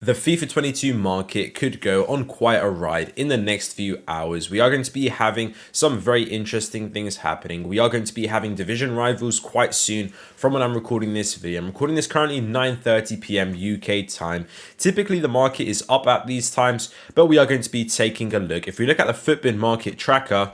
The FIFA 22 market could go on quite a ride in the next few hours. We are going to be having some very interesting things happening. We are going to be having division rivals quite soon from when I'm recording this video. I'm recording this currently 9:30 p.m. UK time. Typically the market is up at these times, but we are going to be taking a look. If we look at the Footbin market tracker,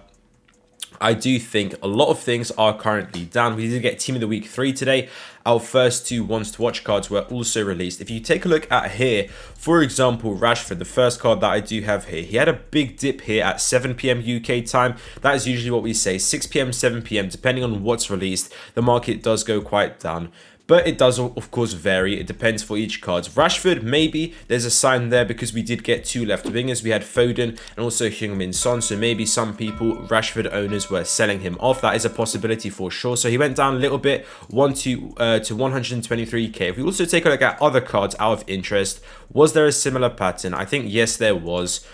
I do think a lot of things are currently down. We did get Team of the Week 3 today. Our first two ones to watch cards were also released. If you take a look at here, for example, Rashford, the first card that I do have here, he had a big dip here at 7 p.m. UK time. That is usually what we say, 6 p.m., 7 p.m., depending on what's released. The market does go quite down. But it does, of course, vary. It depends for each card. Rashford, maybe there's a sign there because we did get two left wingers. We had Foden and also Heung-min Son. So maybe some people, Rashford owners, were selling him off. That is a possibility for sure. So he went down a little bit, to 123k. If we also take a look at other cards out of interest, was there a similar pattern? I think yes, there was.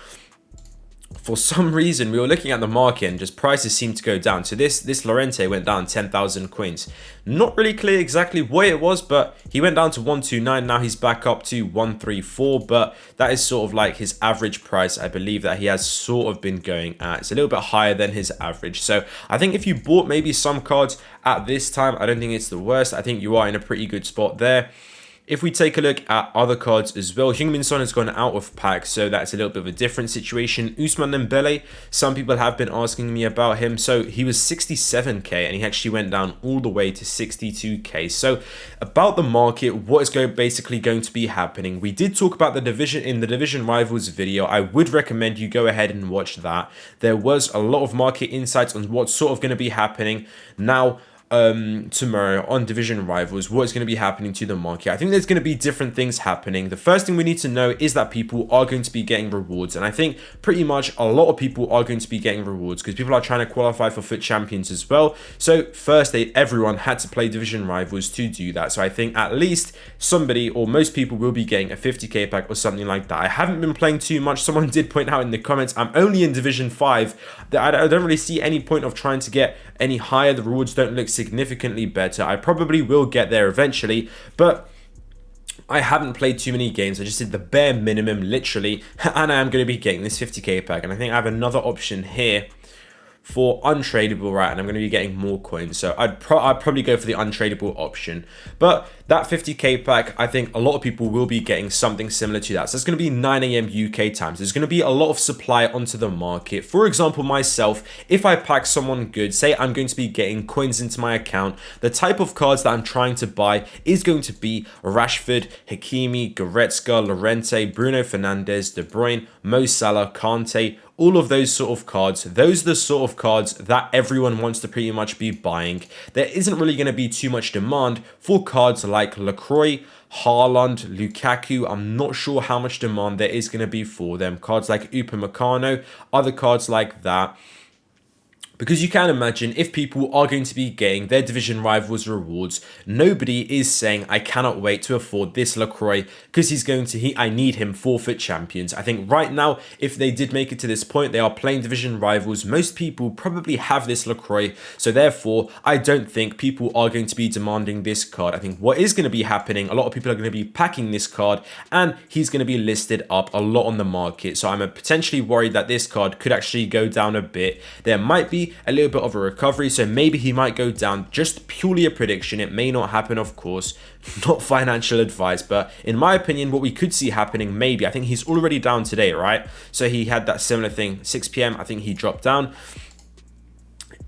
For some reason, we were looking at the market and just prices seemed to go down. So this Llorente went down 10,000 coins. Not really clear exactly what it was, but he went down to 129. Now he's back up to 134, but that is sort of like his average price, I believe, that he has sort of been going at. It's a little bit higher than his average. So I think if you bought maybe some cards at this time, I don't think it's the worst. I think you are in a pretty good spot there. If we take a look at other cards as well, Heung-min Son has gone out of pack, so that's a little bit of a different situation. Ousmane Dembele, some people have been asking me about him. So he was 67k and he actually went down all the way to 62k. So about the market, what is basically going to be happening? We did talk about the division in the Division Rivals video. I would recommend you go ahead and watch that. There was a lot of market insights on what's sort of going to be happening now. Tomorrow on Division Rivals, what is going to be happening to the market. I think there's going to be different things happening. The first thing we need to know is that people are going to be getting rewards, and I think pretty much a lot of people are going to be getting rewards because people are trying to qualify for FUT Champions as well. So first, everyone had to play Division Rivals to do that. So I think at least somebody or most people will be getting a 50k pack or something like that. I haven't been playing too much. Someone did point out in the comments I'm only in Division 5. That I don't really see any point of trying to get any higher. The rewards don't look significantly better. I probably will get there eventually, but I haven't played too many games. I just did the bare minimum, literally, and I am going to be getting this 50k pack. And I think I have another option here for untradeable, right? And I'm going to be getting more coins, so I'd probably go for the untradeable option. But that 50k pack, I think a lot of people will be getting something similar to that. So it's going to be 9 a.m. UK time. So there's going to be a lot of supply onto the market. For example, myself, if I pack someone good, say I'm going to be getting coins into my account, the type of cards that I'm trying to buy is going to be Rashford, Hakimi, Goretzka, Llorente, Bruno Fernandes, De Bruyne, Mo Salah, Kante. All of those sort of cards, those are the sort of cards that everyone wants to pretty much be buying. There isn't really going to be too much demand for cards like Lacroix, Haaland, Lukaku. I'm not sure how much demand there is going to be for them. Cards like Upamecano, other cards like that. Because you can imagine if people are going to be getting their Division Rivals rewards, nobody is saying, I cannot wait to afford this Lacroix because I need him for FUT Champions. I think right now, if they did make it to this point, they are playing Division Rivals. Most people probably have this Lacroix. So therefore, I don't think people are going to be demanding this card. I think what is going to be happening, a lot of people are going to be packing this card and he's going to be listed up a lot on the market. So I'm potentially worried that this card could actually go down a bit. There might be a little bit of a recovery, so maybe he might go down. Just purely a prediction. It may not happen, of course, not financial advice, but in my opinion, what we could see happening, maybe, I think he's already down today, right? So he had that similar thing, 6 p.m. I think he dropped down.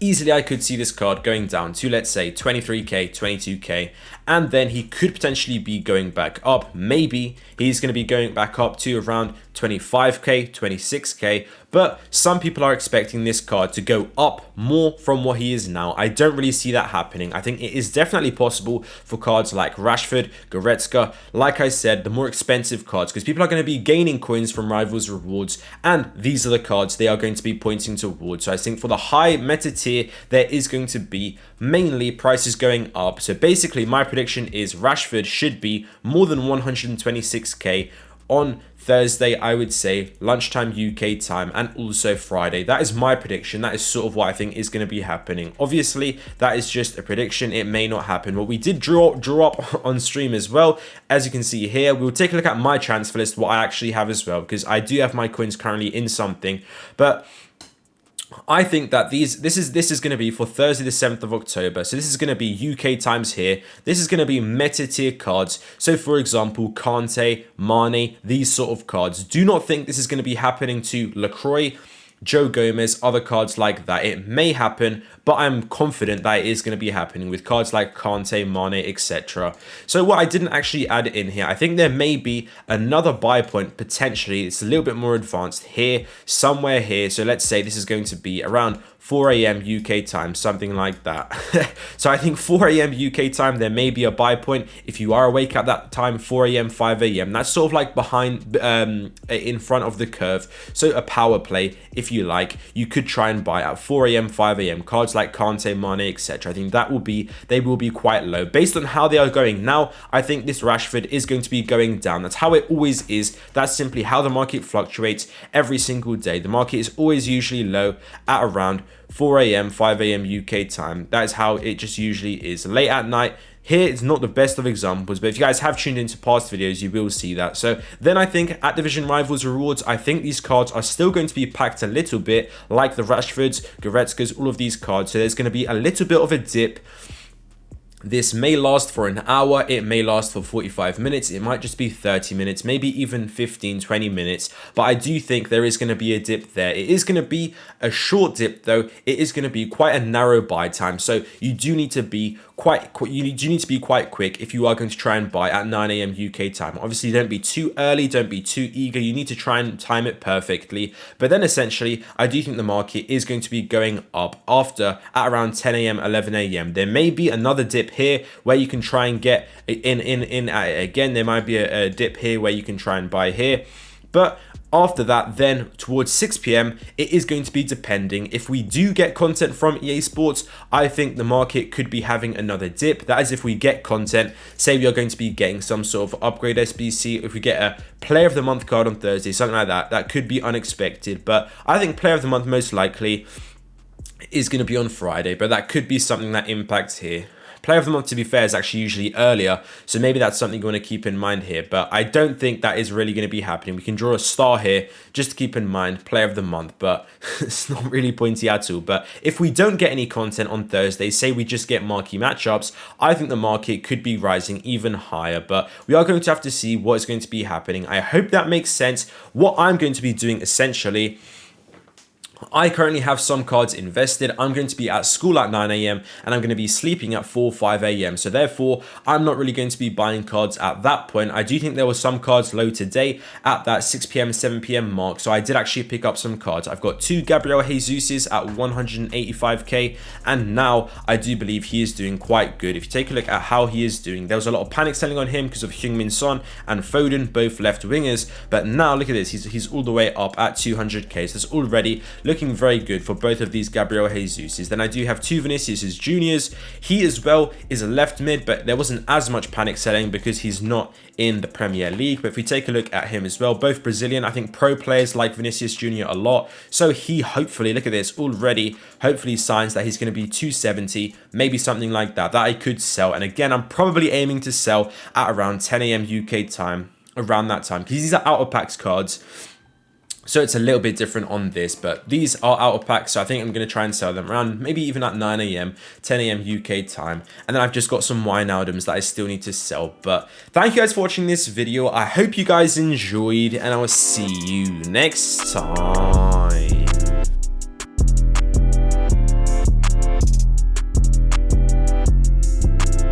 Easily, I could see this card going down to, let's say, 23k, 22k, and then he could potentially be going back up. Maybe he's going to be going back up to around 25k, 26k, but some people are expecting this card to go up more from what he is now. I don't really see that happening. I think it is definitely possible for cards like Rashford, Goretzka, like I said, the more expensive cards, because people are going to be gaining coins from Rivals rewards, and these are the cards they are going to be pointing towards. So I think for the high meta tier, there is going to be mainly prices going up. So basically, my prediction is Rashford should be more than 126k, on Thursday, I would say lunchtime UK time, and also Friday. That is my prediction. That is sort of what I think is going to be happening. Obviously, that is just a prediction. It may not happen. But we did draw up on stream as well. As you can see here, we'll take a look at my transfer list, what I actually have as well, because I do have my coins currently in something. But I think that this is going to be for Thursday the 7th of October. So this is going to be UK times here. This is going to be meta tier cards. So for example, Kante, Mane, these sort of cards. Do not think this is going to be happening to Lacroix, Joe Gomez, other cards like that. It may happen, but I'm confident that it is going to be happening with cards like Kante, Mane, etc. So what I didn't actually add in here, I think there may be another buy point potentially. It's a little bit more advanced here, somewhere here. So let's say this is going to be around 4 a.m. UK time, something like that. So I think 4 a.m. UK time, there may be a buy point. If you are awake at that time, 4 a.m., 5 a.m., that's sort of like behind, in front of the curve. So a power play, if you like, you could try and buy at 4 a.m., 5 a.m. Cards like Kante, Mane, etc. I think they will be quite low. Based on how they are going now, I think this Rashford is going to be going down. That's how it always is. That's simply how the market fluctuates every single day. The market is always usually low at around 4 a.m., 5 a.m. UK time. That is how it just usually is. Late at night, here it's not the best of examples, but if you guys have tuned into past videos, you will see that. So then I think at Division Rivals Rewards, I think these cards are still going to be packed a little bit, like the Rashfords, Goretzkas, all of these cards. So there's going to be a little bit of a dip. This may last for an hour, it may last for 45 minutes, it might just be 30 minutes, maybe even 15, 20 minutes. But I do think there is going to be a dip there. It is going to be a short dip though. It is going to be quite a narrow buy time. So you do need to be quite quick if you are going to try and buy at 9 a.m. UK time. Obviously, don't be too early, don't be too eager. You need to try and time it perfectly. But then essentially, I do think the market is going to be going up after at around 10 a.m., 11 a.m. There may be another dip here where you can try and get in again. There might be a dip here where you can try and buy here, but after that, then towards 6 p.m, it is going to be depending. If we do get content from EA Sports, I think the market could be having another dip. That is if we get content. Say we are going to be getting some sort of upgrade SBC. If we get a Player of the Month card on Thursday, something like that, that could be unexpected. But I think Player of the Month most likely is going to be on Friday, but that could be something that impacts here. Player of the Month, to be fair, is actually usually earlier, so maybe that's something you want to keep in mind here, but I don't think that is really going to be happening. We can draw a star here just to keep in mind Player of the Month, but it's not really pointy at all. But if we don't get any content on Thursday, say we just get marquee matchups, I think the market could be rising even higher, but we are going to have to see what is going to be happening. I hope that makes sense. What I'm going to be doing essentially, I currently have some cards invested. I'm going to be at school at 9 a.m. and I'm going to be sleeping at 4, 5 a.m. So therefore, I'm not really going to be buying cards at that point. I do think there were some cards low today at that 6 p.m, 7 p.m. mark. So I did actually pick up some cards. I've got 2 Gabriel Jesus's at 185k. And now I do believe he is doing quite good. If you take a look at how he is doing, there was a lot of panic selling on him because of Heung-min Son and Foden, both left wingers. But now look at this. He's all the way up at 200k. So that's already looking very good for both of these Gabriel Jesus's. Then I do have 2 Vinicius Juniors. He as well is a left mid, but there wasn't as much panic selling because he's not in the Premier League. But if we take a look at him as well, both Brazilian, I think pro players like Vinicius Junior a lot. So he hopefully, look at this, already hopefully signs that he's going to be 270, maybe something like that I could sell. And again, I'm probably aiming to sell at around 10 a.m. UK time, around that time, because these are out of packs cards. So it's a little bit different on this, but these are out of packs, so I think I'm going to try and sell them around maybe even at 9 a.m, 10 a.m. UK time. And then I've just got some Wijnaldums that I still need to sell. But thank you guys for watching this video. I hope you guys enjoyed, and I will see you next time.